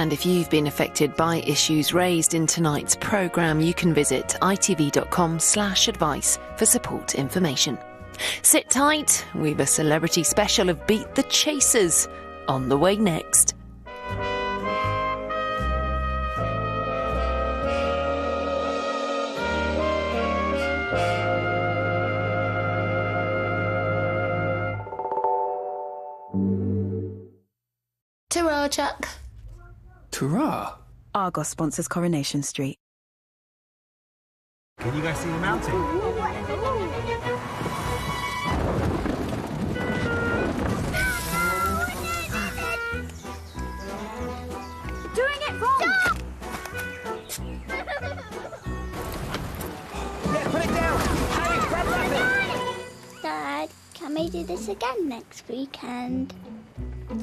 And if you've been affected by issues raised in tonight's programme, you can visit itv.com/advice for support information. Sit tight, we've a celebrity special of Beat the Chasers on the way next. Ta-ra, Chuck. Ta-ra? Argos sponsors Coronation Street. Can you guys see the mountain? Doing it wrong! Stop! Yeah, put it down! Harry, grab that! Dad, can we do this again next weekend?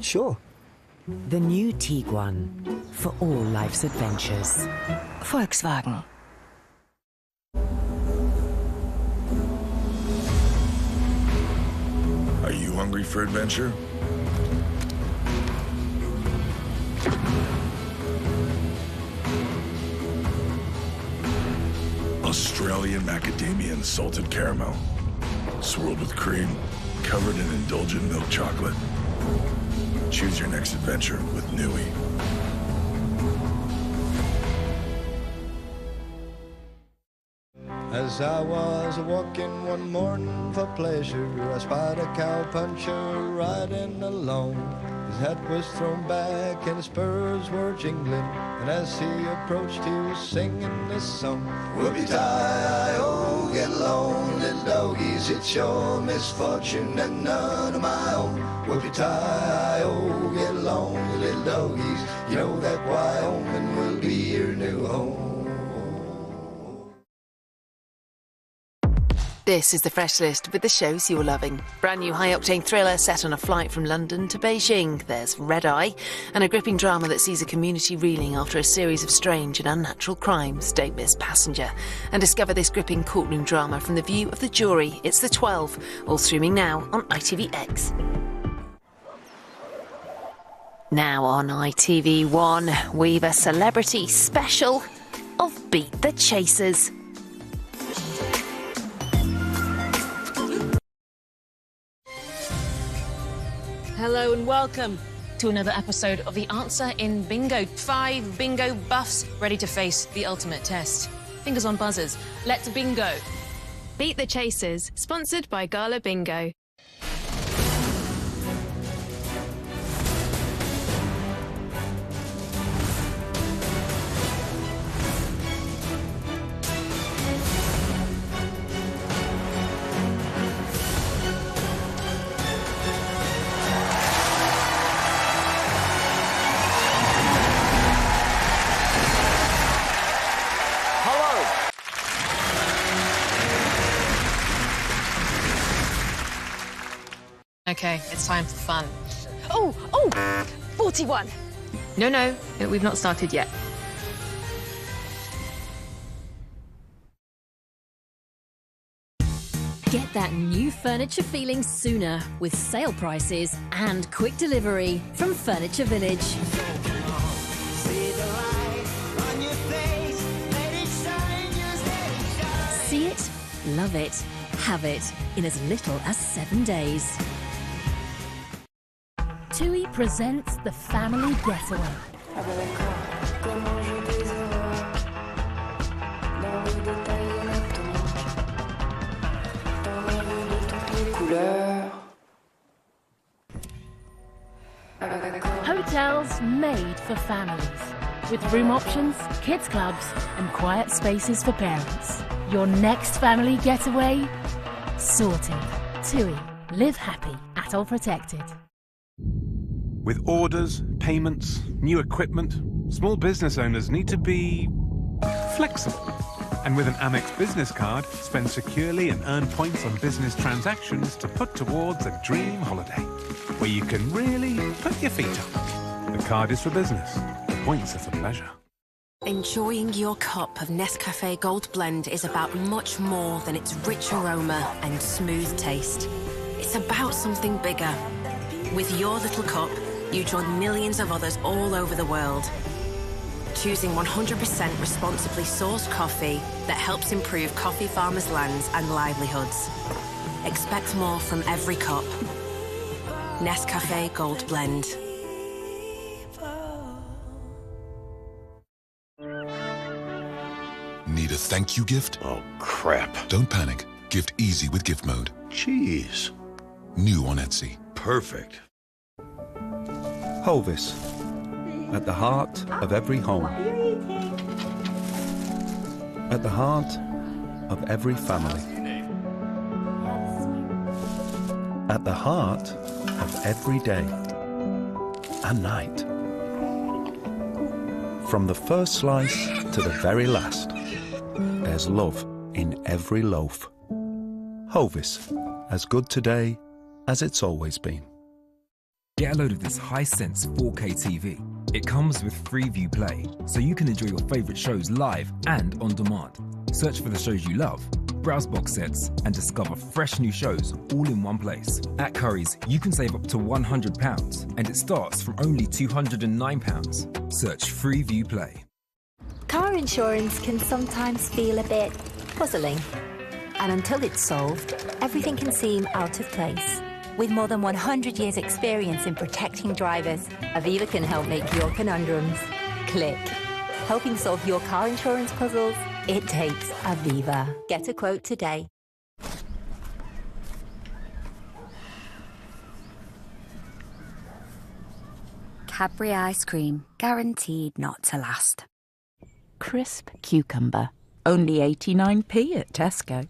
Sure. The new Tiguan, for all life's adventures. Volkswagen. Are you hungry for adventure? Australian macadamia and salted caramel, swirled with cream, covered in indulgent milk chocolate. Choose your next adventure with Nui. As I was walking one morning for pleasure, I spied a cowpuncher riding along. His hat was thrown back and his spurs were jingling, and as he approached he was singing this song. Whoopie-tie-oh, get along, little doggies, it's your misfortune and none of my own. Whoopie-tie-oh, get along, little doggies, you know that Wyoming will be your new home. This is the Fresh List with the shows you're loving. Brand new high-octane thriller set on a flight from London to Beijing. There's Red Eye, and a gripping drama that sees a community reeling after a series of strange and unnatural crimes. Don't miss Passenger. And discover this gripping courtroom drama from the view of the jury. It's The 12, all streaming now on ITVX. Now on ITV1, we've a celebrity special of Beat the Chasers. Hello and welcome to another episode of The Answer in Bingo. 5 bingo buffs ready to face the ultimate test. Fingers on buzzers. Let's bingo. Beat the Chasers, sponsored by Gala Bingo. Okay, it's time for fun. Oh, 41. No, we've not started yet. Get that new furniture feeling sooner with sale prices and quick delivery from Furniture Village. See it, love it, have it in as little as 7 days. TUI presents the Family Getaway. Hotels made for families, with room options, kids clubs, and quiet spaces for parents. Your next family getaway sorted. TUI. Live happy. ATOL protected. With orders, payments, new equipment, small business owners need to be flexible. And with an Amex business card, spend securely and earn points on business transactions to put towards a dream holiday, where you can really put your feet up. The card is for business. The points are for pleasure. Enjoying your cup of Nescafe Gold Blend is about much more than its rich aroma and smooth taste. It's about something bigger. With your little cup, you join millions of others all over the world, choosing 100% responsibly sourced coffee that helps improve coffee farmers' lands and livelihoods. Expect more from every cup. Nescafe Gold Blend. Need a thank you gift? Oh, crap. Don't panic. Gift easy with gift mode. Jeez. New on Etsy. Perfect. Hovis, at the heart of every home. At the heart of every family. At the heart of every day and night. From the first slice to the very last, there's love in every loaf. Hovis, as good today as it's always been. Get a load of this high-sense 4K TV. It comes with Freeview Play, so you can enjoy your favourite shows live and on demand. Search for the shows you love, browse box sets, and discover fresh new shows all in one place. At Currys, you can save up to £100, and it starts from only £209. Search Freeview Play. Car insurance can sometimes feel a bit puzzling. And until it's solved, everything can seem out of place. With more than 100 years' experience in protecting drivers, Aviva can help make your conundrums click. Helping solve your car insurance puzzles, it takes Aviva. Get a quote today. Cadbury ice cream, guaranteed not to last. Crisp cucumber, only 89p at Tesco.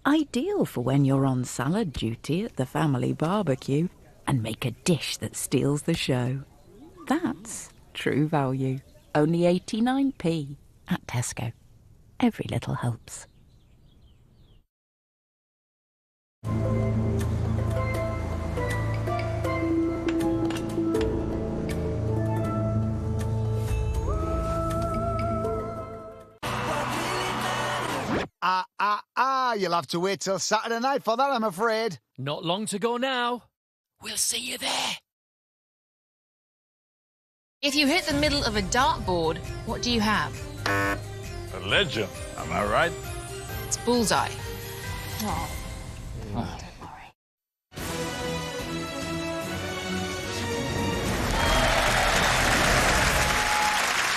Ideal for when you're on salad duty at the family barbecue and make a dish that steals the show. That's true value. Only 89p at Tesco. Every little helps. You'll have to wait till Saturday night for that, I'm afraid. Not long to go now. We'll see you there. If you hit the middle of a dartboard, what do you have? A legend, am I right? It's bullseye. Oh.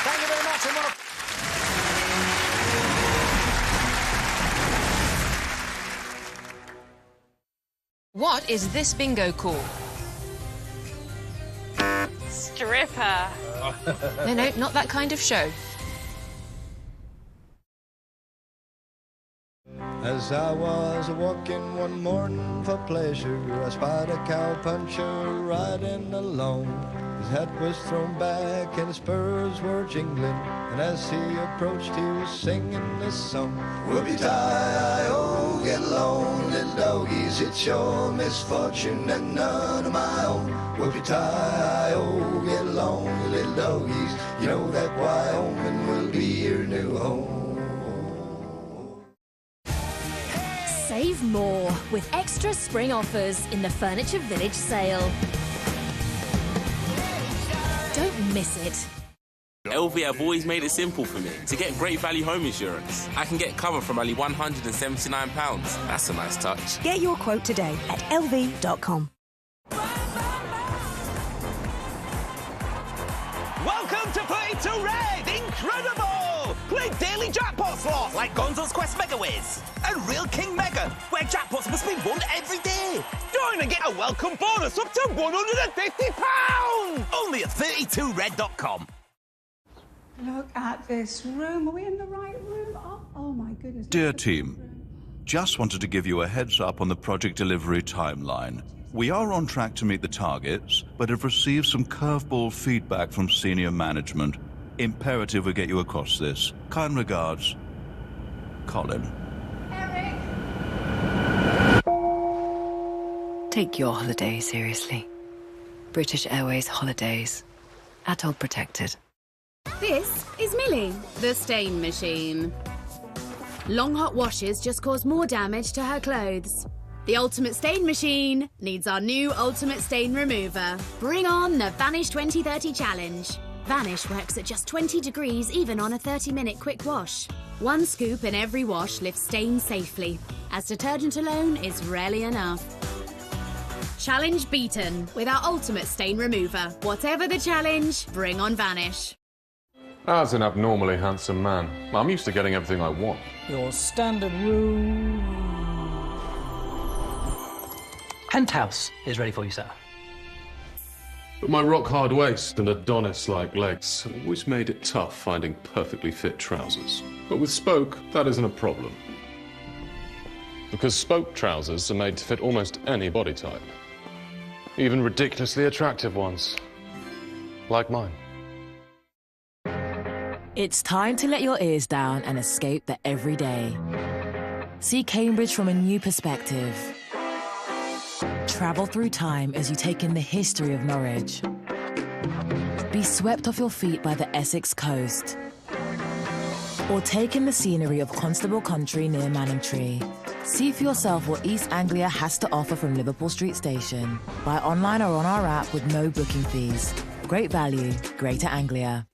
Thank you very much, and What is this bingo called? Stripper. No, not that kind of show. As I was walking one morning for pleasure, I spied a cowpuncher riding along. His hat was thrown back and his spurs were jingling, and as he approached he was singing this song. Whoopie-tie-o, get along, little doggies, it's your misfortune and none of my own. Whoopie-tie-o, get along, little doggies, you know that Wyoming will be your new home. Save more with extra spring offers in the Furniture Village sale. Don't miss it. LV have always made it simple for me to get great value home insurance. I can get cover from only £179. That's a nice touch. Get your quote today at lv.com. Welcome to 32 Red! Incredible! Play daily jackpot slots like Gonzo's Quest Mega Whiz and Real King Mega, where jackpots must be won every day. Join and get a welcome bonus up to £150! Only at 32red.com. Look at this room. Are we in the right room? Oh my goodness. Dear team, just wanted to give you a heads up on the project delivery timeline. We are on track to meet the targets, but have received some curveball feedback from senior management. Imperative we get you across this. Kind regards, Colin. Take your holiday seriously. British Airways Holidays. Atoll protected. This is Millie, the stain machine. Long hot washes just cause more damage to her clothes. The ultimate stain machine needs our new ultimate stain remover. Bring on the Vanish 2030 challenge. Vanish works at just 20 degrees even on a 30-minute quick wash. One scoop in every wash lifts stains safely, as detergent alone is rarely enough. Challenge beaten with our ultimate stain remover. Whatever the challenge, bring on Vanish. As an abnormally handsome man, I'm used to getting everything I want. Your standard room. Penthouse is ready for you, sir. But my rock-hard waist and Adonis-like legs have always made it tough finding perfectly fit trousers. But with Spoke, that isn't a problem. Because Spoke trousers are made to fit almost any body type. Even ridiculously attractive ones. Like mine. It's time to let your ears down and escape the everyday. See Cambridge from a new perspective. Travel through time as you take in the history of Norwich. Be swept off your feet by the Essex coast. Or take in the scenery of Constable Country near Manningtree. See for yourself what East Anglia has to offer from Liverpool Street Station. Buy online or on our app with no booking fees. Great value, Greater Anglia.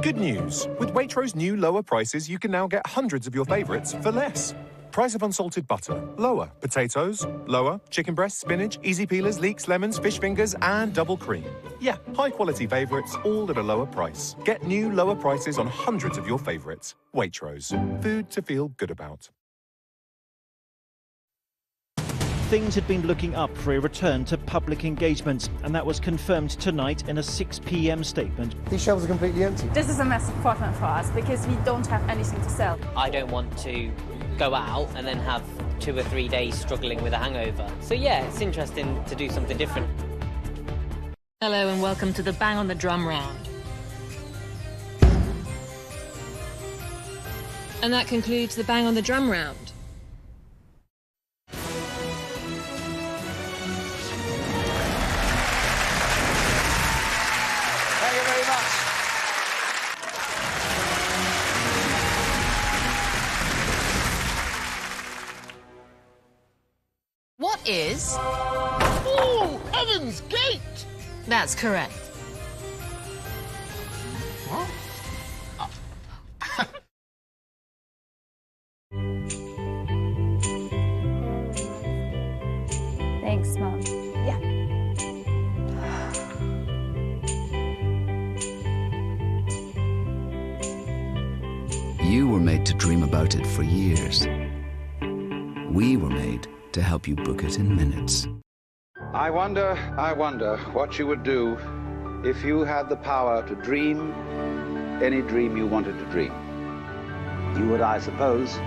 Good news. With Waitrose new lower prices, you can now get hundreds of your favourites for less. Price of unsalted butter, lower. Potatoes, lower. Chicken breast, spinach, easy peelers, leeks, lemons, fish fingers, and double cream. Yeah, high-quality favourites, all at a lower price. Get new lower prices on hundreds of your favourites. Waitrose. Food to feel good about. Things had been looking up for a return to public engagement, and that was confirmed tonight in a 6 p.m. statement. These shelves are completely empty. This is a massive problem for us because we don't have anything to sell. I don't want to go out and then have 2 or 3 days struggling with a hangover. So yeah, it's interesting to do something different. Hello and welcome to the Bang on the Drum round. And that concludes the Bang on the Drum round. Thank you very much. What is... Oh, Heaven's Gate! That's correct. What? Thanks, Mom. Yeah. You were made to dream about it for years. We were made to help you book it in minutes. I wonder what you would do if you had the power to dream any dream you wanted to dream. You would, I suppose,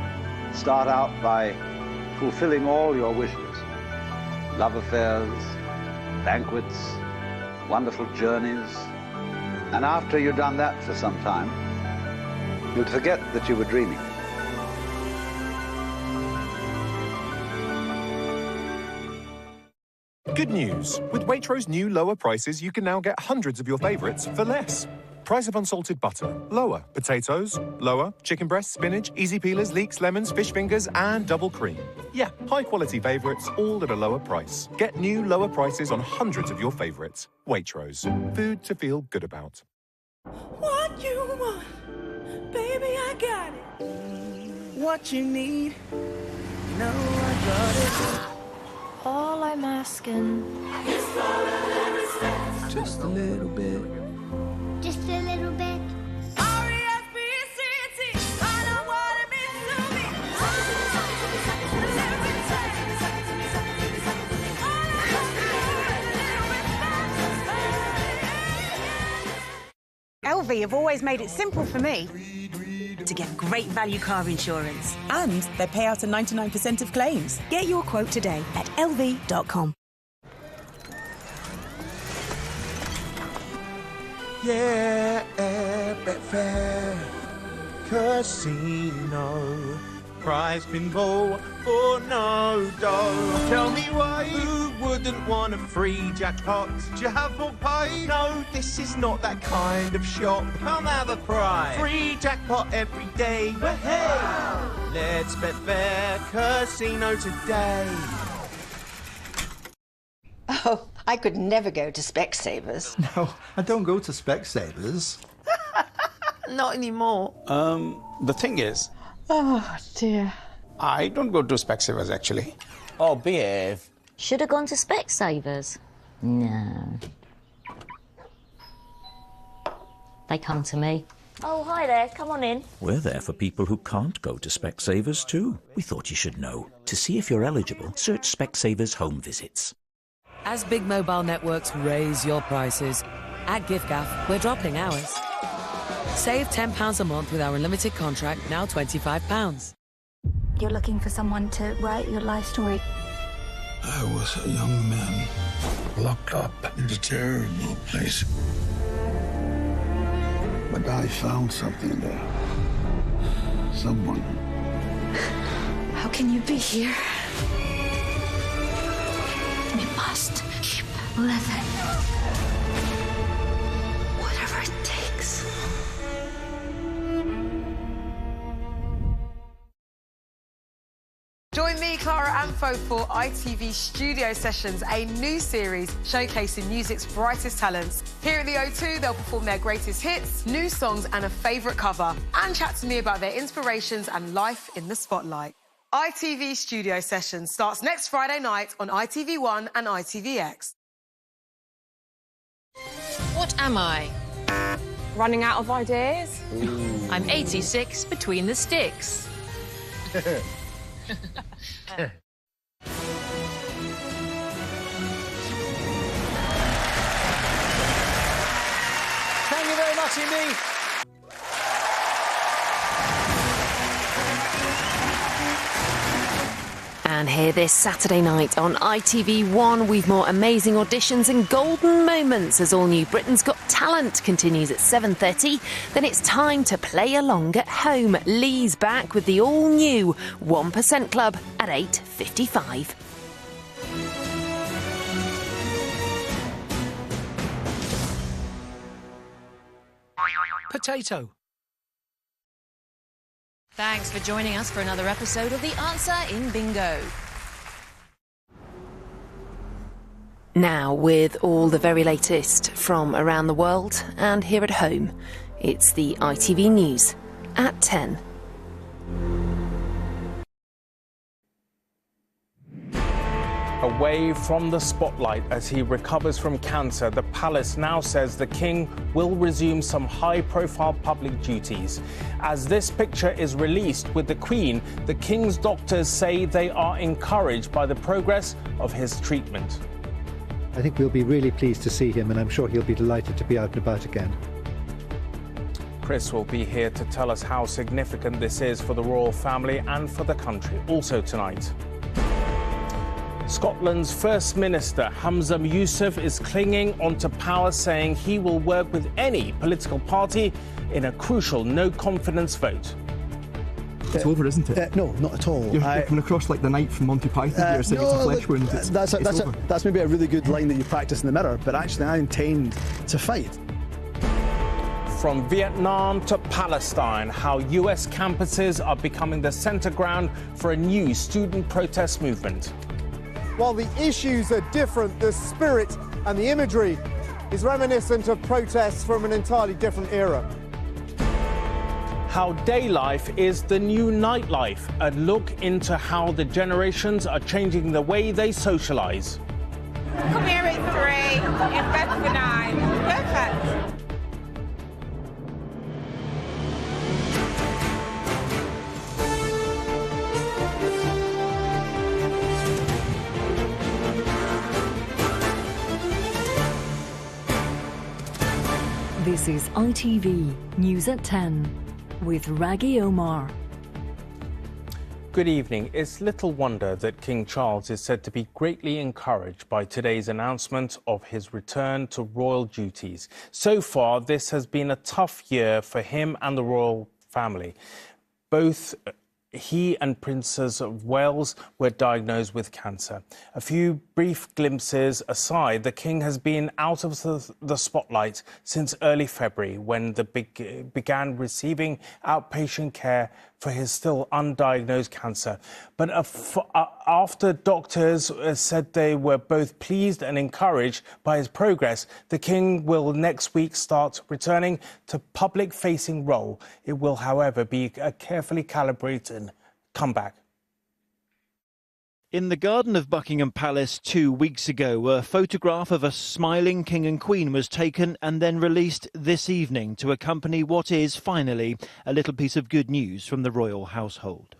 start out by fulfilling all your wishes. Love affairs, banquets, wonderful journeys. And after you'd done that for some time, you'd forget that you were dreaming. Good news. With Waitrose new lower prices, you can now get hundreds of your favourites for less. Price of unsalted butter, lower. Potatoes, lower. Chicken breast, spinach, easy peelers, leeks, lemons, fish fingers, and double cream. Yeah, high-quality favourites, all at a lower price. Get new lower prices on hundreds of your favourites. Waitrose. Food to feel good about. What you want, baby, I got it. What you need, no, I got it. All I'm asking is for a little respect. Just a little bit. just a little bit. R-E-S-P-C-T, I know what it means to me. LV have always made it simple for me to get great value car insurance. And they pay out a 99% of claims. Get your quote today at lv.com. Yeah, Betfair Casino. Prize pinball for no dough. Tell me why who wouldn't want a free jackpot? Do you have more pay? No, this is not that kind of shop. Come have a prize. Free jackpot every day. But hey, let's Betfair Casino today. Oh, I could never go to Specsavers. No, I don't go to Specsavers. Not anymore. The thing is, Oh, dear. I don't go to Specsavers, actually. Oh, behave. Should have gone to Specsavers. No. They come to me. Oh, hi there, come on in. We're there for people who can't go to Specsavers too. We thought you should know. To see if you're eligible, search Specsavers Home Visits. As big mobile networks raise your prices, at giffgaff, we're dropping ours. Save £10 a month with our unlimited contract, now £25. You're looking for someone to write your life story. I was a young man locked up in a terrible place. But I found something there. Someone. How can you be here? We must keep living. Whatever it takes. Join me, Clara Amfo, for ITV Studio Sessions, a new series showcasing music's brightest talents. Here at the O2, they'll perform their greatest hits, new songs and a favourite cover, and chat to me about their inspirations and life in the spotlight. ITV Studio Sessions starts next Friday night on ITV1 and ITVX. What am I? Running out of ideas? I'm 86 between the sticks. Thank you very much indeed. And here this Saturday night on ITV1, we've more amazing auditions and golden moments as All New Britain's Got Talent continues at 7:30. Then it's time to play along at home. Lee's back with the all-new 1% Club at 8:55. Potato. Thanks for joining us for another episode of The Answer in Bingo. Now, with all the very latest from around the world and here at home, it's the ITV News at 10. Away from the spotlight as he recovers from cancer, the palace now says the king will resume some high-profile public duties. As this picture is released with the Queen, the king's doctors say they are encouraged by the progress of his treatment. I think we'll be really pleased to see him, and I'm sure he'll be delighted to be out and about again. Chris will be here to tell us how significant this is for the royal family and for the country. Also tonight, Scotland's First Minister Hamza Yousaf is clinging onto power, saying he will work with any political party in a crucial no-confidence vote. It's over, isn't it? No, not at all. You're coming across like the knight from Monty Python. You're saying it's a flesh wound. That's maybe a really good line that you practice in the mirror, but actually I intend to fight. From Vietnam to Palestine, how US campuses are becoming the centre ground for a new student protest movement. While the issues are different, the spirit and the imagery is reminiscent of protests from an entirely different era. How day life is the new nightlife, a look into how the generations are changing the way they socialise. Come here at 3, in bed for 9. Perfect. This is ITV News at 10 with Raggy Omar. Good evening. It's little wonder that King Charles is said to be greatly encouraged by today's announcement of his return to royal duties. So far, this has been a tough year for him and the royal family. Both he and Princess of Wales were diagnosed with cancer. A few brief glimpses aside, the King has been out of the spotlight since early February, when began receiving outpatient care for his still undiagnosed cancer. But after doctors said they were both pleased and encouraged by his progress, the King will next week start returning to public-facing role. It will, however, be a carefully calibrated comeback. In the garden of Buckingham Palace 2 weeks ago, a photograph of a smiling King and Queen was taken and then released this evening to accompany what is, finally, a little piece of good news from the royal household.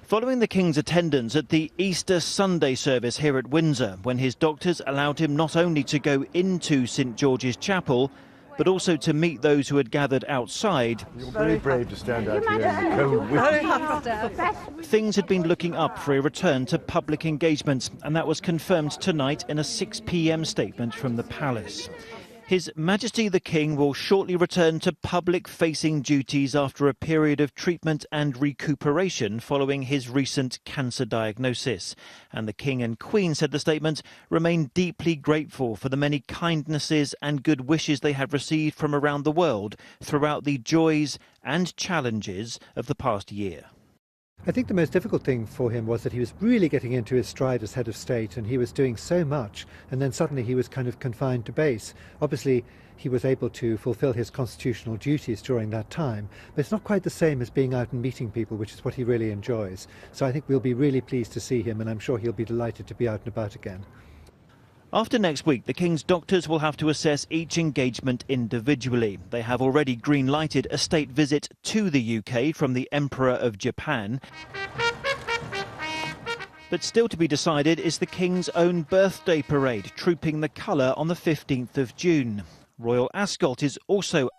Following the King's attendance at the Easter Sunday service here at Windsor, when his doctors allowed him not only to go into St George's Chapel, but also to meet those who had gathered outside. You're very brave to stand out here in the cold wind. Things had been looking up for a return to public engagement, and that was confirmed tonight in a 6 p.m. statement from the palace. His Majesty the King will shortly return to public-facing duties after a period of treatment and recuperation following his recent cancer diagnosis. And the King and Queen, said the statement, remain deeply grateful for the many kindnesses and good wishes they have received from around the world throughout the joys and challenges of the past year. I think the most difficult thing for him was that he was really getting into his stride as head of state, and he was doing so much, and then suddenly he was kind of confined to base. Obviously, he was able to fulfill his constitutional duties during that time, but it's not quite the same as being out and meeting people, which is what he really enjoys. So I think we'll be really pleased to see him, and I'm sure he'll be delighted to be out and about again. After next week, the King's doctors will have to assess each engagement individually. They have already green-lighted a state visit to the UK from the Emperor of Japan. But still to be decided is the King's own birthday parade, trooping the colour on the 15th of June. Royal Ascot is also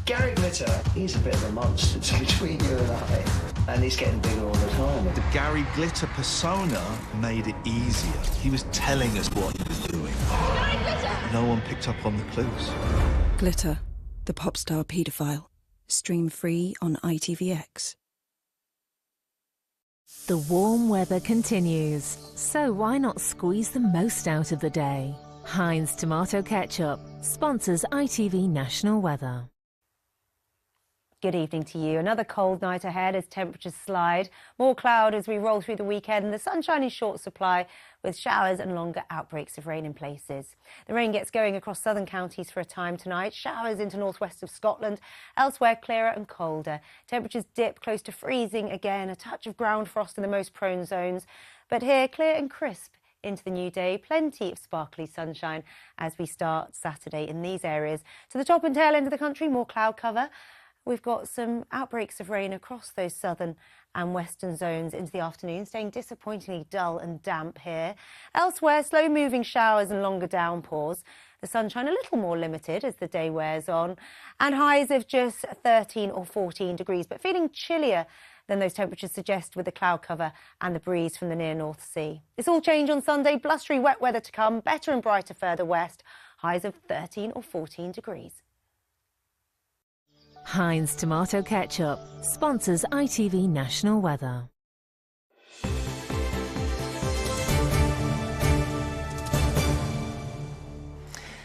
Gary Glitter, he's a bit of a monster between you and I. And he's getting bigger all the time. The Gary Glitter persona made it easier. He was telling us what he was doing. No one picked up on the clues. Glitter, the pop star paedophile. Stream free on ITVX. The warm weather continues, so why not squeeze the most out of the day? Heinz Tomato Ketchup sponsors ITV National Weather. Good evening to you. Another cold night ahead as temperatures slide. More cloud as we roll through the weekend and the sunshine in short supply with showers and longer outbreaks of rain in places. The rain gets going across southern counties for a time tonight. Showers into northwest of Scotland. Elsewhere clearer and colder. Temperatures dip close to freezing again. A touch of ground frost in the most prone zones. But here clear and crisp into the new day. Plenty of sparkly sunshine as we start Saturday in these areas. To the top and tail end of the country, more cloud cover. We've got some outbreaks of rain across those southern and western zones into the afternoon, staying disappointingly dull and damp here. Elsewhere, slow-moving showers and longer downpours. The sunshine a little more limited as the day wears on, and highs of just 13 or 14 degrees, but feeling chillier than those temperatures suggest with the cloud cover and the breeze from the near North Sea. This all change on Sunday, blustery wet weather to come, better and brighter further west, highs of 13 or 14 degrees. Heinz Tomato Ketchup sponsors ITV National Weather.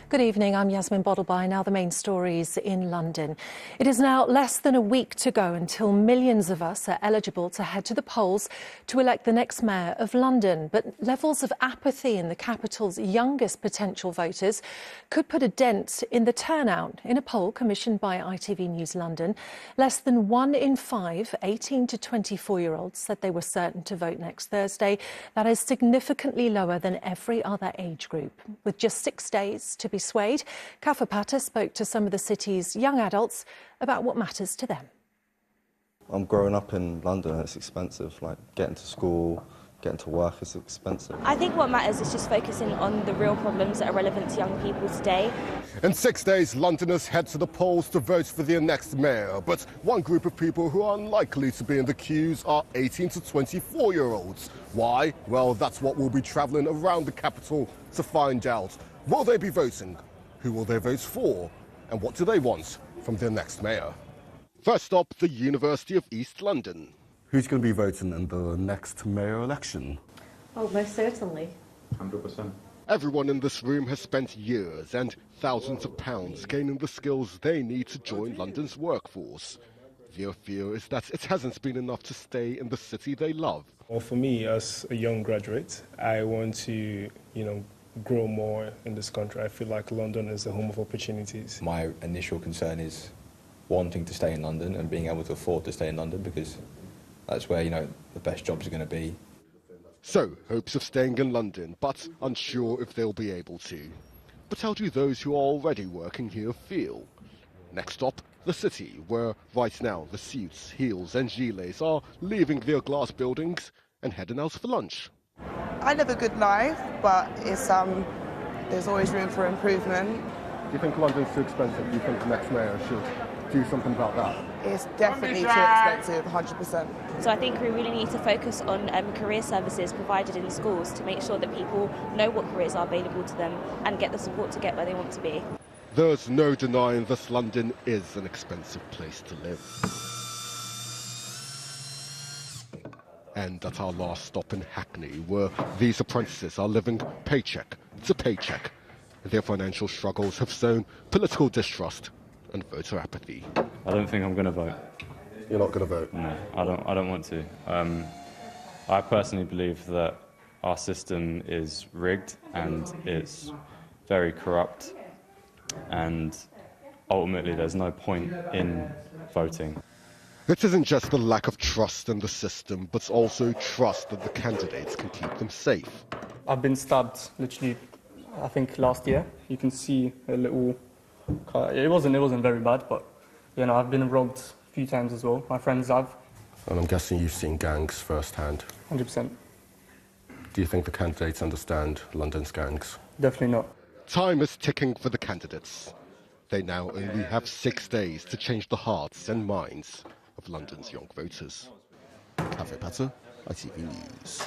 Good evening, I'm Yasmin Bottleby. Now the main stories in London. It is now less than a week to go until millions of us are eligible to head to the polls to elect the next mayor of London. But levels of apathy in the capital's youngest potential voters could put a dent in the turnout. In a poll commissioned by ITV News London, less than 1 in 5 18 to 24-year-olds said they were certain to vote next Thursday. That is significantly lower than every other age group. With just 6 days to be swayed, Kafa Pata spoke to some of the city's young adults about what matters to them. I'm growing up in London and it's expensive, like getting to school, getting to work is expensive. I think what matters is just focusing on the real problems that are relevant to young people today. In 6 days, Londoners head to the polls to vote for their next mayor. But one group of people who are unlikely to be in the queues are 18 to 24-year-olds. Why? Well, that's what we'll be travelling around the capital to find out. Will they be voting? Who will they vote for? And what do they want from their next mayor? First up, the University of East London. Who's going to be voting in the next mayor election? Oh, most certainly. 100%. Everyone in this room has spent years and thousands of pounds gaining the skills they need to join London's workforce. Their fear is that it hasn't been enough to stay in the city they love. Well, for me, as a young graduate, I want to, grow more in this country. I feel like London is the home of opportunities. My initial concern is wanting to stay in London and being able to afford to stay in London because that's where, the best jobs are going to be. So, hopes of staying in London, but unsure if they'll be able to. But how do those who are already working here feel? Next stop, the city, where right now the suits, heels and gilets are leaving their glass buildings and heading out for lunch. I live a good life, but it's there's always room for improvement. Do you think London's too expensive? Do you think the next mayor should do something about that? It's definitely too expensive, 100%. So I think we really need to focus on career services provided in schools to make sure that people know what careers are available to them and get the support to get where they want to be. There's no denying this London is an expensive place to live. And at our last stop in Hackney, where these apprentices are living paycheck to paycheck. Their financial struggles have sown political distrust and voter apathy. I don't think I'm going to vote. You're not going to vote? No, I don't want to. I personally believe that our system is rigged and it's very corrupt, and ultimately there's no point in voting. It isn't just the lack of trust in the system, but also trust that the candidates can keep them safe. I've been stabbed, literally, I think last year. You can see a little. It wasn't very bad, but I've been robbed a few times as well. My friends have. And I'm guessing you've seen gangs firsthand. 100%. Do you think the candidates understand London's gangs? Definitely not. Time is ticking for the candidates. They now only have 6 days to change the hearts and minds of London's young voters. Cafe Patter, ITV News.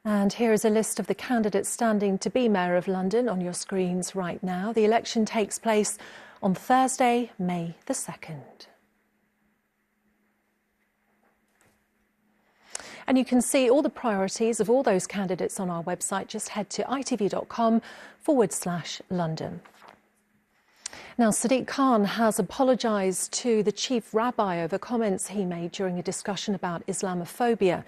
And here is a list of the candidates standing to be Mayor of London on your screens right now. The election takes place on Thursday, May the 2nd. And you can see all the priorities of all those candidates on our website. Just head to itv.com/London. Now, Sadiq Khan has apologised to the chief rabbi over comments he made during a discussion about Islamophobia.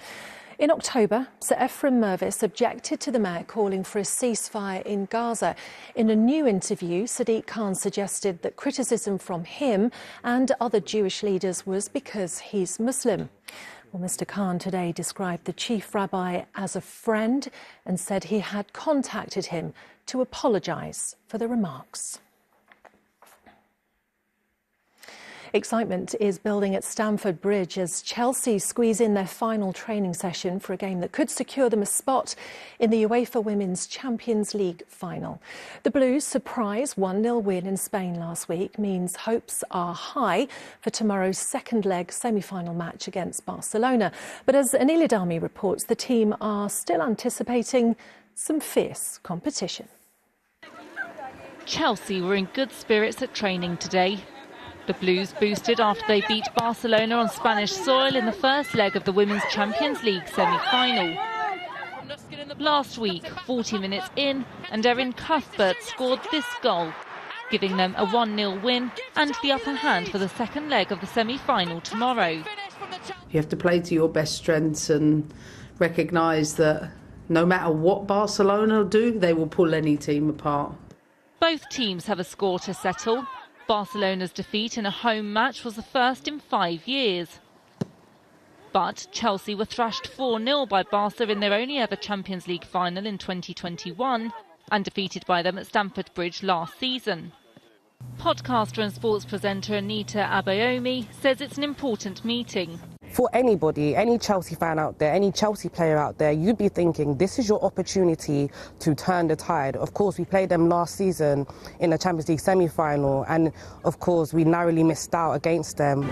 In October, Sir Ephraim Mervis objected to the mayor calling for a ceasefire in Gaza. In a new interview, Sadiq Khan suggested that criticism from him and other Jewish leaders was because he's Muslim. Well, Mr. Khan today described the chief rabbi as a friend and said he had contacted him to apologise for the remarks. Excitement is building at Stamford Bridge as Chelsea squeeze in their final training session for a game that could secure them a spot in the UEFA Women's Champions League final. The Blues' surprise 1-0 win in Spain last week means hopes are high for tomorrow's second leg semi-final match against Barcelona. But as Anil Adami reports, the team are still anticipating some fierce competition. Chelsea were in good spirits at training today. The Blues boosted after they beat Barcelona on Spanish soil in the first leg of the Women's Champions League semi-final. Last week, 40 minutes in, and Erin Cuthbert scored this goal, giving them a 1-0 win and the upper hand for the second leg of the semi-final tomorrow. You have to play to your best strengths and recognise that no matter what Barcelona do, they will pull any team apart. Both teams have a score to settle. Barcelona's defeat in a home match was the first in 5 years. But Chelsea were thrashed 4-0 by Barca in their only ever Champions League final in 2021 and defeated by them at Stamford Bridge last season. Podcaster and sports presenter Anita Abayomi says it's an important meeting. For anybody, any Chelsea fan out there, any Chelsea player out there, you'd be thinking this is your opportunity to turn the tide. Of course, we played them last season in the Champions League semi-final, and of course, we narrowly missed out against them.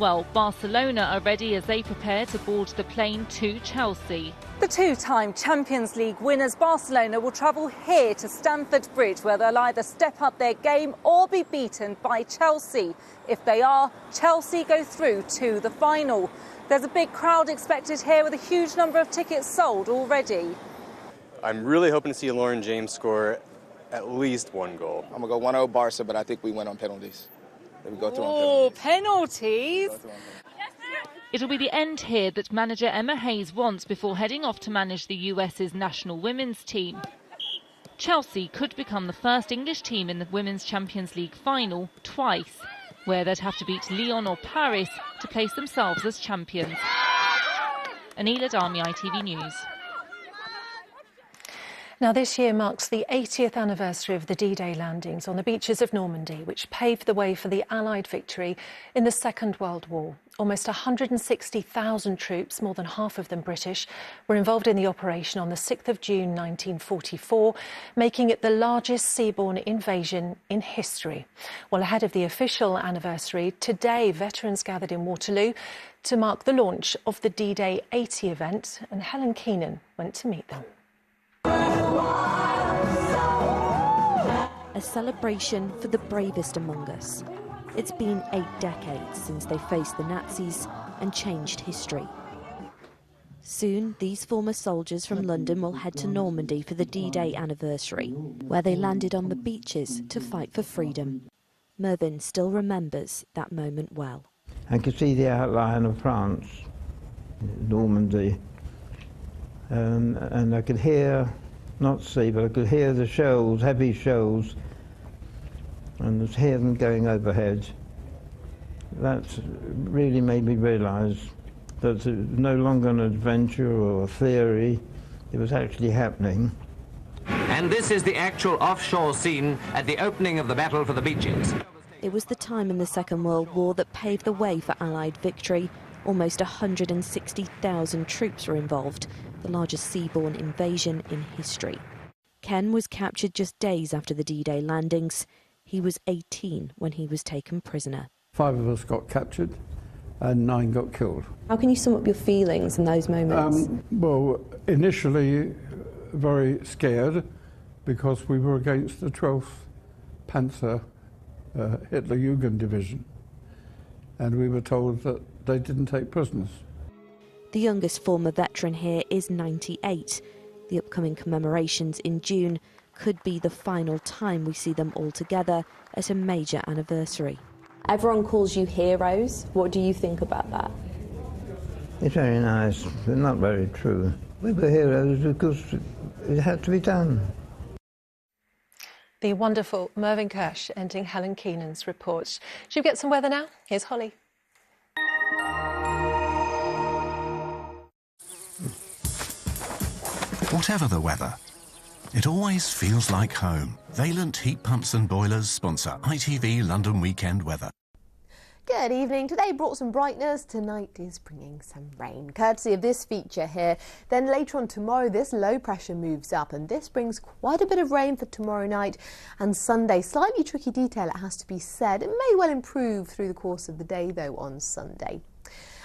Well, Barcelona are ready as they prepare to board the plane to Chelsea. The two-time Champions League winners Barcelona will travel here to Stamford Bridge, where they'll either step up their game or be beaten by Chelsea. If they are, Chelsea go through to the final. There's a big crowd expected here with a huge number of tickets sold already. I'm really hoping to see Lauren James score at least one goal. I'm going to go 1-0 Barca, but I think we win on penalties. We go through on penalties. It'll be the end here that manager Emma Hayes wants before heading off to manage the US's national women's team. Chelsea could become the first English team in the Women's Champions League final twice, where they'd have to beat Lyon or Paris to place themselves as champions. Anil Adami, ITV News. Now, this year marks the 80th anniversary of the D-Day landings on the beaches of Normandy, which paved the way for the Allied victory in the Second World War. Almost 160,000 troops, more than half of them British, were involved in the operation on the 6th of June 1944, making it the largest seaborne invasion in history. Well, ahead of the official anniversary, today veterans gathered in Waterloo to mark the launch of the D-Day 80 event, and Helen Keenan went to meet them. A celebration for the bravest among us. It's been 8 decades since they faced the Nazis and changed history. Soon, these former soldiers from London will head to Normandy for the D-Day anniversary, where they landed on the beaches to fight for freedom. Mervyn still remembers that moment well. I could see the outline of France, Normandy, and I could hear, not see, but I could hear the shells, heavy shells, and hear them going overhead. That really made me realise that it was no longer an adventure or a theory, it was actually happening. And this is the actual offshore scene at the opening of the battle for the beaches. It was the time in the Second World War that paved the way for Allied victory. Almost 160,000 troops were involved, the largest seaborne invasion in history. Ken was captured just days after the D-Day landings. He was 18 when he was taken prisoner. 5 of us got captured and 9 got killed. How can you sum up your feelings in those moments? Well, initially very scared because we were against the 12th Panzer Hitler Jugend Division, and we were told that they didn't take prisoners. The youngest former veteran here is 98. The upcoming commemorations in June could be the final time we see them all together at a major anniversary. Everyone calls you heroes. What do you think about that? It's very nice, but not very true. We were heroes because it had to be done. The wonderful Mervyn Kirsch ending Helen Keenan's report. Should we get some weather now? Here's Holly. Whatever the weather, it always feels like home. Valent Heat Pumps and Boilers sponsor ITV London Weekend Weather. Good evening. Today brought some brightness. Tonight is bringing some rain, courtesy of this feature here. Then later on tomorrow, this low pressure moves up and this brings quite a bit of rain for tomorrow night and Sunday. Slightly tricky detail, it has to be said. It may well improve through the course of the day, though, on Sunday.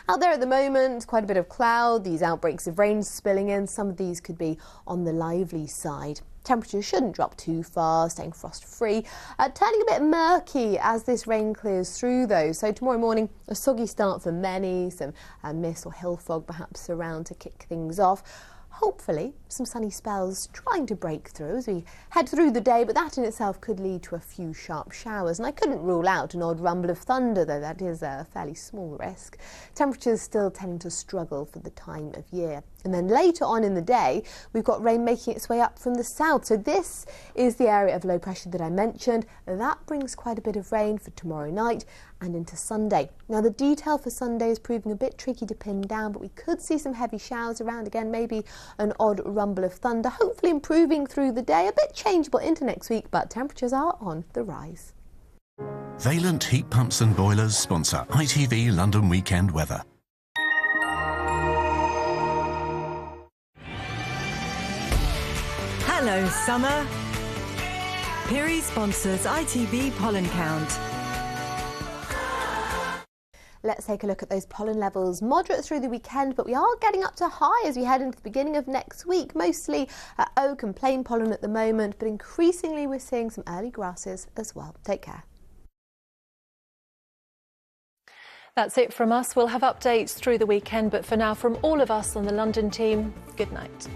Out there at the moment, quite a bit of cloud, these outbreaks of rain spilling in. Some of these could be on the lively side. Temperatures shouldn't drop too far, staying frost-free. Turning a bit murky as this rain clears through, though. So tomorrow morning, a soggy start for many, some mist or hill fog perhaps around to kick things off. Hopefully, some sunny spells trying to break through as we head through the day, but that in itself could lead to a few sharp showers. And I couldn't rule out an odd rumble of thunder, though that is a fairly small risk. Temperatures still tending to struggle for the time of year. And then later on in the day, we've got rain making its way up from the south. So this is the area of low pressure that I mentioned. That brings quite a bit of rain for tomorrow night and into Sunday. Now, the detail for Sunday is proving a bit tricky to pin down, but we could see some heavy showers around again, maybe an odd rumble of thunder, hopefully improving through the day, a bit changeable into next week, but temperatures are on the rise. Valent Heat Pumps and Boilers sponsor ITV London Weekend Weather. Hello, summer. Piri sponsors ITV Pollen Count. Let's take a look at those pollen levels. Moderate through the weekend, but we are getting up to high as we head into the beginning of next week. Mostly oak and plain pollen at the moment, but increasingly we're seeing some early grasses as well. Take care. That's it from us. We'll have updates through the weekend, but for now, from all of us on the London team, good night.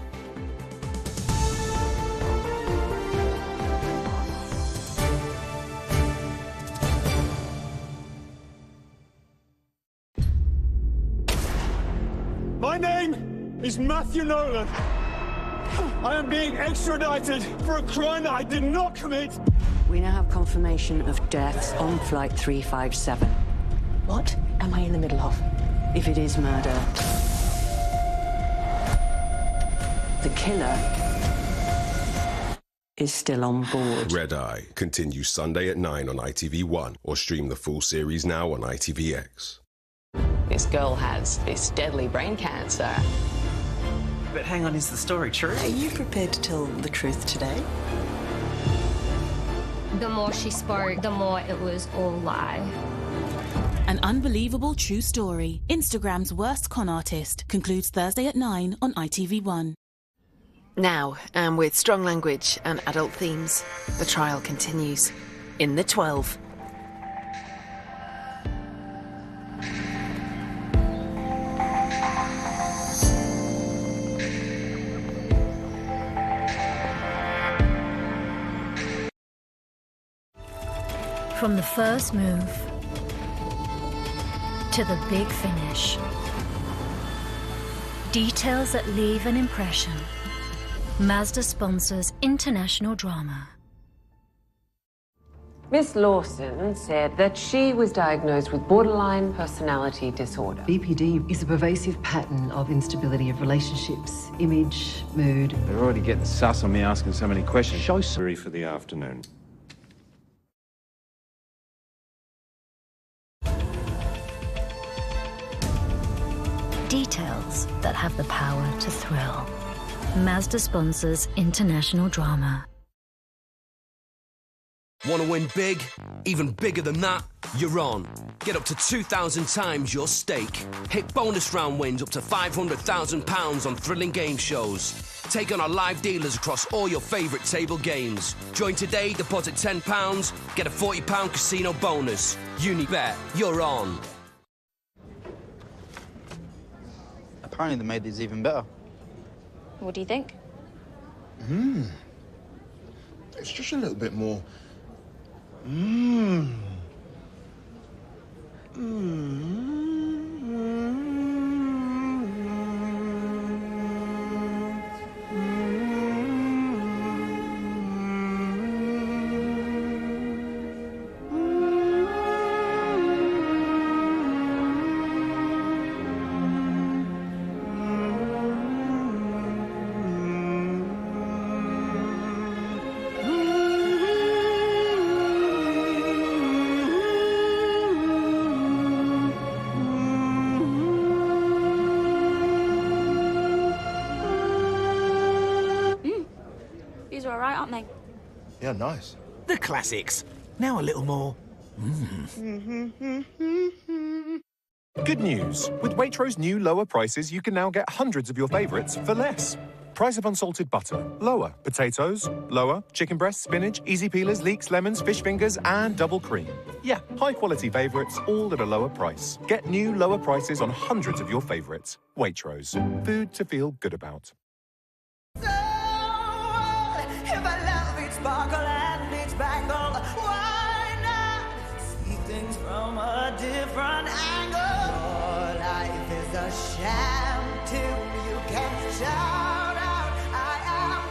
My name is Matthew Nolan. I am being extradited for a crime that I did not commit. We now have confirmation of deaths on Flight 357. What am I in the middle of? If it is murder, the killer is still on board. Red Eye continues Sunday at 9 on ITV1 or stream the full series now on ITVX. This girl has this deadly brain cancer. But hang on, is the story true? Are you prepared to tell the truth today? The more she spoke, the more it was all lie. An unbelievable true story. Instagram's worst con artist concludes Thursday at 9 on ITV1. Now, and with strong language and adult themes, the trial continues in the 12. From the first move to the big finish. Details that leave an impression. Mazda sponsors international drama. Miss Lawson said that she was diagnosed with borderline personality disorder. BPD is a pervasive pattern of instability of relationships, image, mood. They're already getting sus on me asking so many questions. Show sorry for the afternoon. Details that have the power to thrill. Mazda sponsors international drama. Want to win big? Even bigger than that? You're on. Get up to 2,000 times your stake. Hit bonus round wins up to £500,000 on thrilling game shows. Take on our live dealers across all your favourite table games. Join today, deposit £10, get a £40 casino bonus. Unibet, you're on. Apparently they made these even better. What do you think? It's just a little bit more. These are all right, aren't they? Yeah, nice. The classics. Now a little more. Good news. With Waitrose new lower prices, you can now get hundreds of your favourites for less. Price of unsalted butter, lower. Potatoes, lower. Chicken breasts, spinach, easy peelers, leeks, lemons, fish fingers, and double cream. Yeah, high-quality favourites, all at a lower price. Get new lower prices on hundreds of your favourites. Waitrose. Food to feel good about. If I love each sparkle and each bangle, why not see things from a different angle? Your life is a sham till you can shout out, I am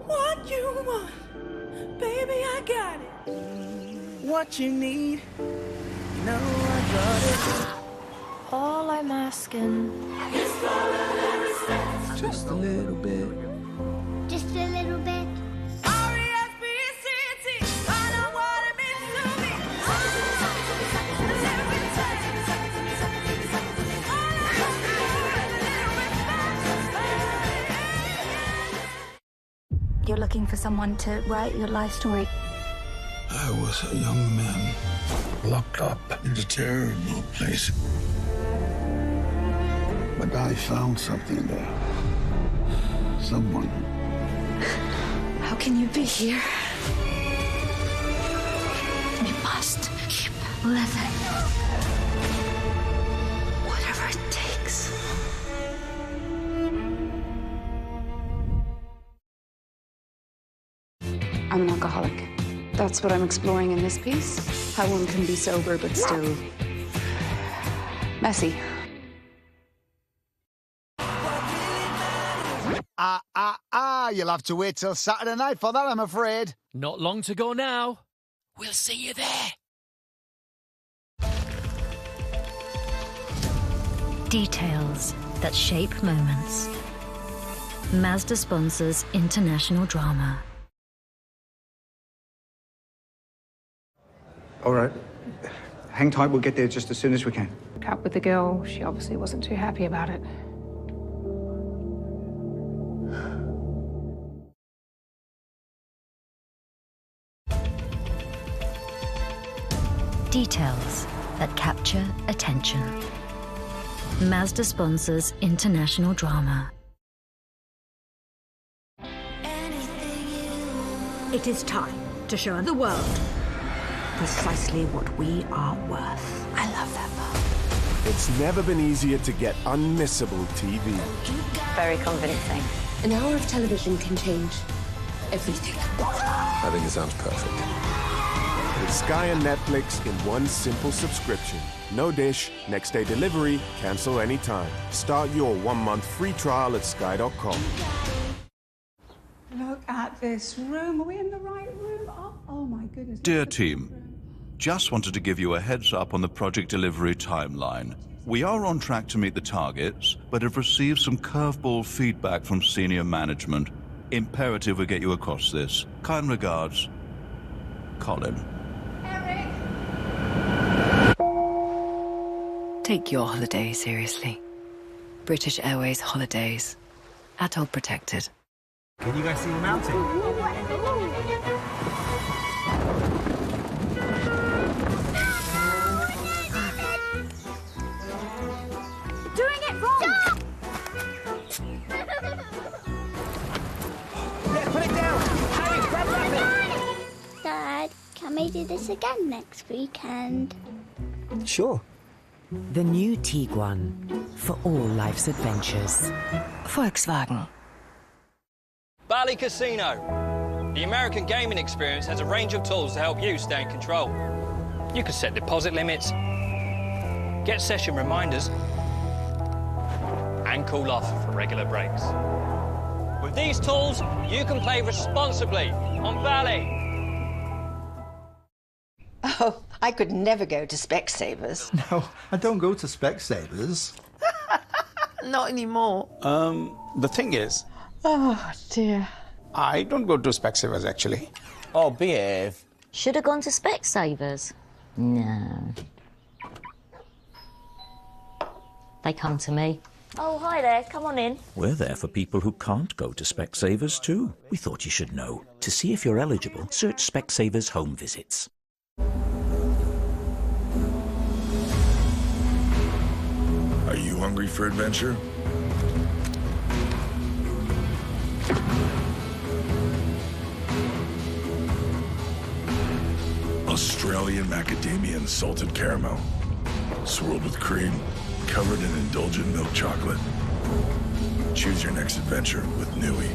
what what you want, baby, I got it. What you need, you know I got it. All I'm asking. Just a little bit. Just a little bit. R-E-S-P-E-C-T, I know what it means to me. You're looking for someone to write your life story. I was a young man locked up in a terrible place. But I found something there. Someone. How can you be here? You must keep living. Whatever it takes. I'm an alcoholic. That's what I'm exploring in this piece. How one can be sober but still messy. You'll have to wait till Saturday night for that, I'm afraid. Not long to go now. We'll see you there. Details that shape moments. Mazda sponsors international drama. All right. Hang tight, we'll get there just as soon as we can. Out with the girl, she obviously wasn't too happy about it. Details that capture attention. Mazda sponsors international drama. It is time to show the world precisely what we are worth. I love that part. It's never been easier to get unmissable TV. Very convincing. An hour of television can change everything. I think it sounds perfect. With Sky and Netflix in one simple subscription, No dish, next day delivery, cancel anytime. Start your 1-month free trial at sky.com. Look at this room. Are we in the right room? Oh my goodness. Dear team, just wanted to give you a heads up on the project delivery timeline. We are on track to meet the targets, but have received some curveball feedback from senior management. Imperative we get you across this. Kind regards, Colin. Take your holiday seriously. British Airways Holidays. Atoll protected. Can you guys see the mountain? Doing it wrong! Yeah, put it down! Harry, grab that bit! Dad, can we do this again next weekend? Sure. The new Tiguan. For all life's adventures. Volkswagen. Bally Casino. The American gaming experience has a range of tools to help you stay in control. You can set deposit limits, get session reminders, and call off for regular breaks. With these tools, you can play responsibly on Bally. Oh, I could never go to Specsavers. No, I don't go to Specsavers. Not anymore. The thing is... Oh, dear. I don't go to Specsavers, actually. Oh, behave. Should have gone to Specsavers. No. They come to me. Oh, hi there. Come on in. We're there for people who can't go to Specsavers too. We thought you should know. To see if you're eligible, search Specsavers Home Visits. Are you hungry for adventure? Australian macadamia and salted caramel, swirled with cream, covered in indulgent milk chocolate. Choose your next adventure with Nui.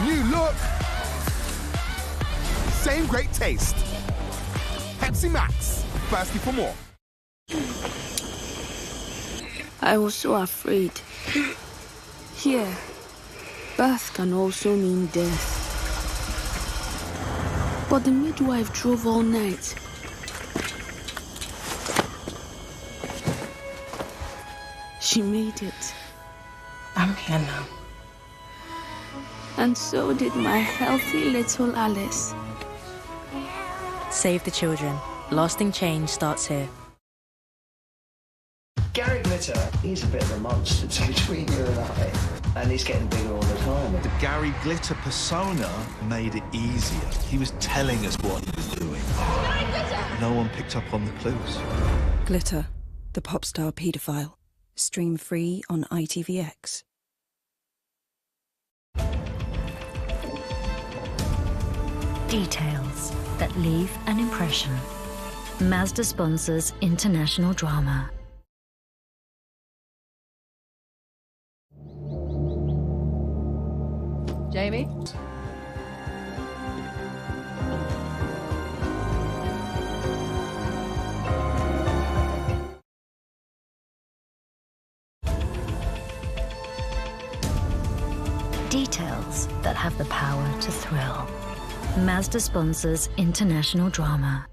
New look. Same great taste. Pepsi Max. Thirsty for more. I was so afraid. Here, birth can also mean death. But the midwife drove all night. She made it. I'm here now. And so did my healthy little Alice. Save the children. Lasting change starts here. Gary Glitter, he's a bit of a monster between you and I. And he's getting bigger all the time. The Gary Glitter persona made it easier. He was telling us what he was doing. No one picked up on the clues. Glitter, the pop star paedophile. Stream free on ITVX. Details that leave an impression. Mazda sponsors international drama. Jamie? Details that have the power to thrill. Mazda sponsors international drama.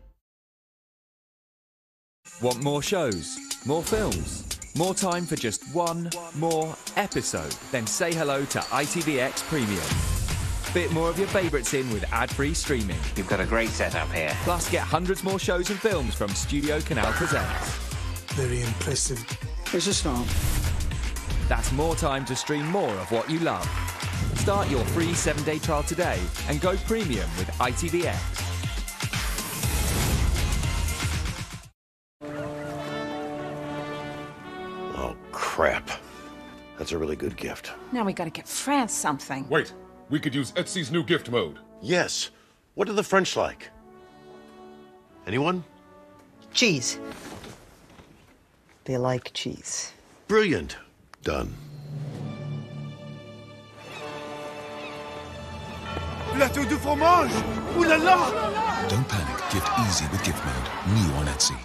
Want more shows? More films? More time for just one more episode? Then say hello to ITVX Premium. Fit more of your favourites in with ad-free streaming. You've got a great setup here. Plus get hundreds more shows and films from Studio Canal Presents. Very impressive. It's a start. That's more time to stream more of what you love. Start your free 7-day trial today and go premium with ITVX. Oh, crap. That's a really good gift. Now we gotta get France something. Wait, we could use Etsy's new gift mode. Yes. What do the French like? Anyone? Cheese. They like cheese. Brilliant. Done. gâteau de fromage! Ooh la la! Don't panic. Gift easy with Gift Mode. New on Etsy.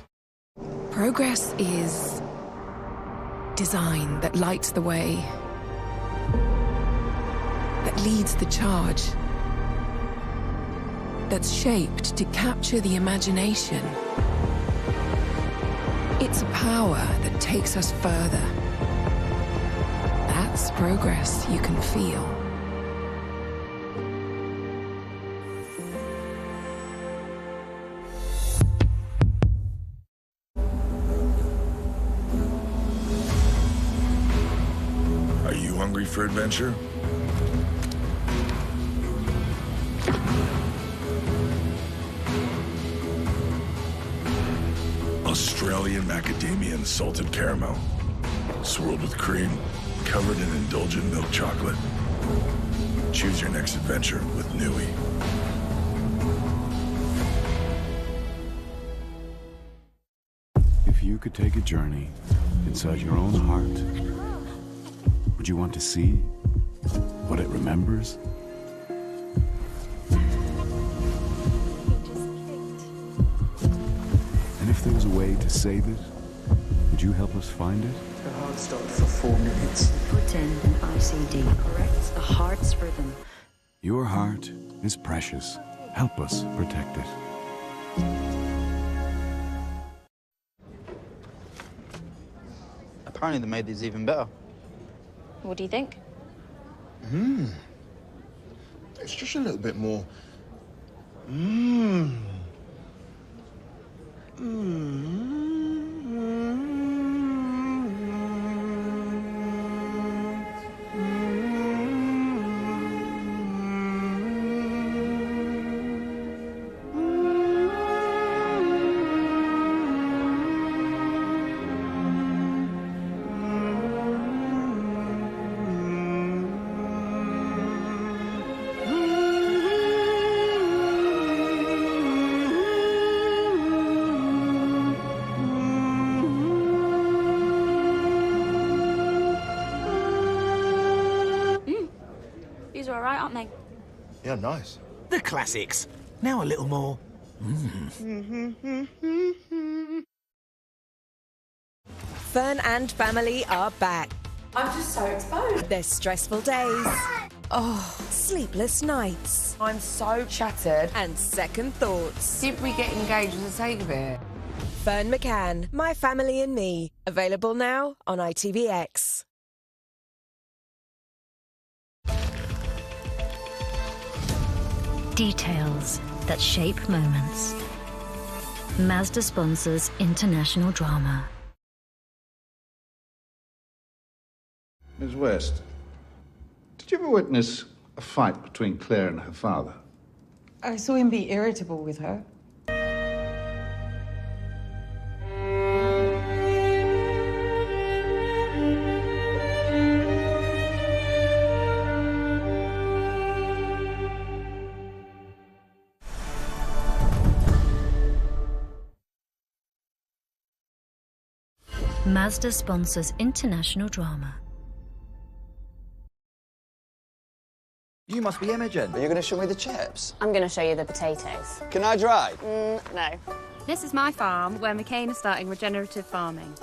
Progress is design that lights the way, that leads the charge, that's shaped to capture the imagination. It's a power that takes us further. That's progress you can feel. Are you hungry for adventure? Australian macadamia and salted caramel. Swirled with cream, covered in indulgent milk chocolate. Choose your next adventure with Nui. If you could take a journey inside your own heart, would you want to see what it remembers? And if there was a way to save it, would you help us find it? The heart stopped for 4 minutes. Put in an ICD. Corrects the heart's rhythm. Your heart is precious. Help us protect it. Apparently they made these even better. What do you think? It's just a little bit more. These are all right, aren't they? Yeah, nice. The classics. Now a little more. Fern and family are back. I'm just so exposed. There's stressful days. Oh, sleepless nights. I'm so shattered. And second thoughts. Did we get engaged for the sake of it? Fern McCann, My Family and Me. Available now on ITVX. Details that shape moments. Mazda sponsors international drama. Ms. West, did you ever witness a fight between Claire and her father? I saw him be irritable with her. Mazda sponsors international drama. You must be Imogen. Are you going to show me the chips? I'm going to show you the potatoes. Can I drive? No. This is my farm where McCain is starting regenerative farming.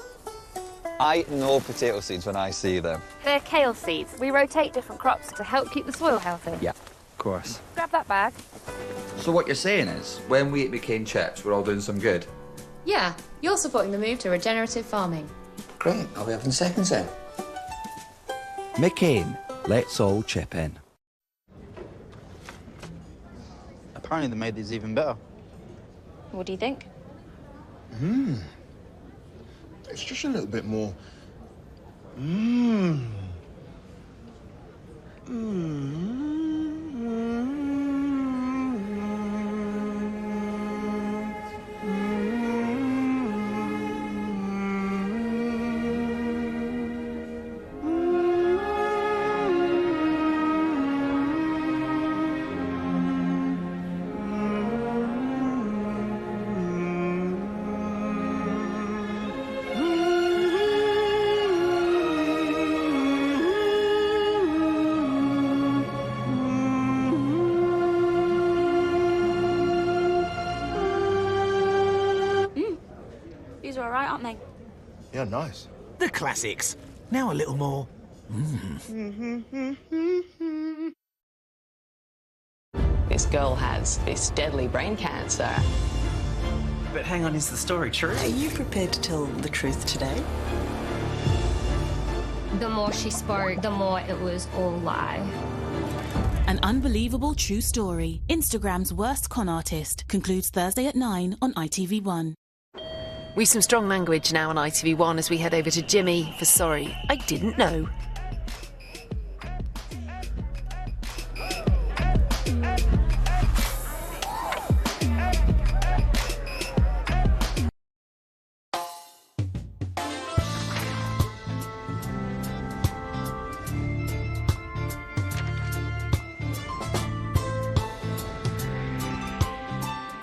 I know potato seeds when I see them. They're kale seeds. We rotate different crops to help keep the soil healthy. Yeah, of course. Grab that bag. So what you're saying is, when we eat McCain chips, we're all doing some good? Yeah, you're supporting the move to regenerative farming. Great, I'll be having seconds then. McCain, let's all chip in. Apparently they made these even better. What do you think? It's just a little bit more. aren't they? Yeah, nice. The classics. Now a little more. This girl has this deadly brain cancer. But hang on, is the story true? Are you prepared to tell the truth today? The more she spoke, the more it was all lie. An unbelievable true story. Instagram's worst con artist concludes Thursday at 9 on ITV1. We've some strong language now on ITV1 as we head over to Jimmy for Sorry, I Didn't Know.